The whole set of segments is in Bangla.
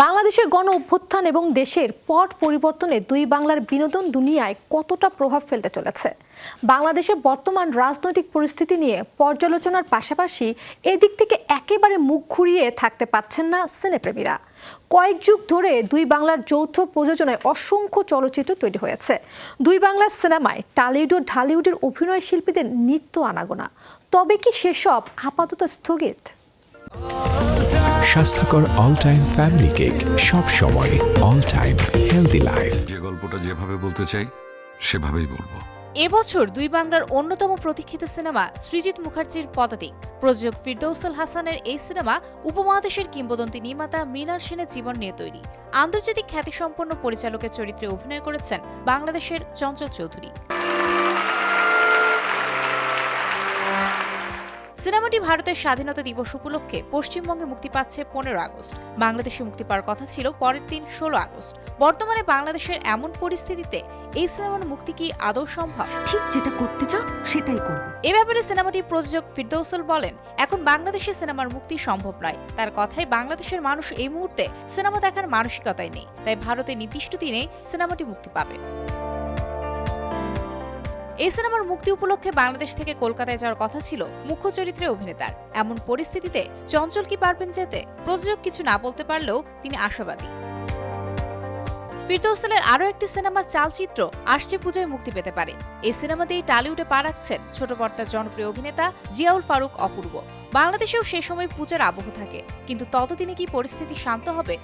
বাংলাদেশের গণ অভ্যুত্থান এবং দেশের পট পরিবর্তনে দুই বাংলার বিনোদন দুনিয়ায় কতটা প্রভাব ফেলতে চলেছে। বাংলাদেশের বর্তমান রাজনৈতিক পরিস্থিতি নিয়ে পর্যালোচনার পাশাপাশি এদিক থেকে একেবারে মুখ ঘুরিয়ে থাকতে পারছেন না সিনেপ্রেমীরা। কয়েক যুগ ধরে দুই বাংলার যৌথ প্রযোজনায় অসংখ্য চলচ্চিত্র তৈরি হয়েছে। দুই বাংলার সিনেমায় টলিউড ও ঢালিউডের অভিনয় শিল্পীদের নিত্য আনাগোনা। তবে কি সেসব আপাতত স্থগিত? স্বাস্থ্যকর অল টাইম ফ্যামিলি কেক, সব সময় অল টাইম হেলদি লাইফ। যে গল্পটা যেভাবে বলতে চাই সেভাবেই বলবো। এবছর দুই বাংলার অন্যতম প্রতীক্ষিত সিনেমা সৃজিত মুখার্জির পদাতিক। প্রযোজক ফিরদৌসুল হাসানের এই সিনেমা উপমহাদেশের কিংবদন্তি নির্মাতা মৃণাল সেনের জীবন নিয়ে তৈরি। আন্তর্জাতিক খ্যাতিসম্পন্ন পরিচালকের চরিত্রে অভিনয় করেছেন বাংলাদেশের চঞ্চল চৌধুরী। সিনেমাটি ভারতের স্বাধীনতা দিবস উপলক্ষে পশ্চিমবঙ্গে মুক্তি পাচ্ছে 15 আগস্ট। বাংলাদেশে মুক্তি পাওয়ার কথা ছিল পরের দিন 16 আগস্ট। বর্তমানে বাংলাদেশের এমন পরিস্থিতিতে এই সিনেমার মুক্তি কি আদৌ সম্ভব? ঠিক যেটা করতে চাও সেটাই করবে। এ ব্যাপারে সিনেমাটির প্রযোজক ফিরদৌসুল বলেন, এখন বাংলাদেশে সিনেমার মুক্তি সম্ভব নয়। তার কথায় বাংলাদেশের মানুষ এই মুহূর্তে সিনেমা দেখার মানসিকতায় নেই, তাই ভারতের নির্দিষ্ট দিনে সিনেমাটি মুক্তি পাবে। এই সিনেমার মুক্তি উপলক্ষে বাংলাদেশ থেকে কলকাতায় যাওয়ার কথা ছিল মুখ্য চরিত্রে অভিনেতার। এমন পরিস্থিতিতে চঞ্চল কি পারবেন যেতে? প্রযোজক কিছু না বলতে পারলেও তিনি আশাবাদী। ফিরদৌসুলের আরও একটি সিনেমা চালচিত্র আসছে পূজায় মুক্তি পেতে পারে। এই সিনেমাতেই টলিউডে পা রাখছেন ছোট পর্দার জনপ্রিয় অভিনেতা জিয়াউল ফারুক অপূর্ব। বাংলাদেশেও সে সময় পূজার আবহ থাকে, কিন্তু ততদিনে কি পরিস্থিতি শান্ত হবে?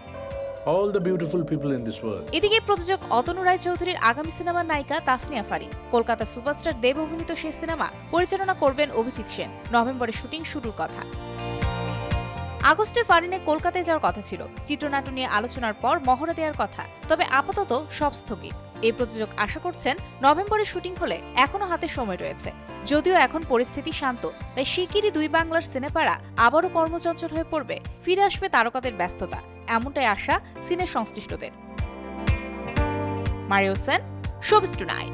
All the beautiful people in this world. এদিকে প্রযোজক অতনু রায় চৌধুরীর আগামী সিনেমার নায়িকা তাসনিয়া ফারিন। কলকাতা সুপারস্টার দেব অভিনীত সেই সিনেমা পরিচালনা করবেন অভিজিৎ সেন। নভেম্বরে শুটিং শুরুর কথা। আগস্টে ফারিনে কলকাতায় যাওয়ার কথা ছিল। চিত্রনাট্য নিয়ে আলোচনার পর মহড়া দেওয়ার কথা, তবে আপাতত সব স্থগিত। এই প্রযোজক আশা করছেন নভেম্বরে শুটিং হলে এখনো হাতে সময় রয়েছে। যদিও এখন পরিস্থিতি শান্ত, তাই শিগগিরই দুই বাংলার সিনেপাড়া আবারও কর্মচঞ্চল হয়ে পড়বে। ফিরে আসবে তারকাদের ব্যস্ততা, এমনটাই আশা সিনে সংশ্লিষ্টদের। Mario Sen, showbiz tonight.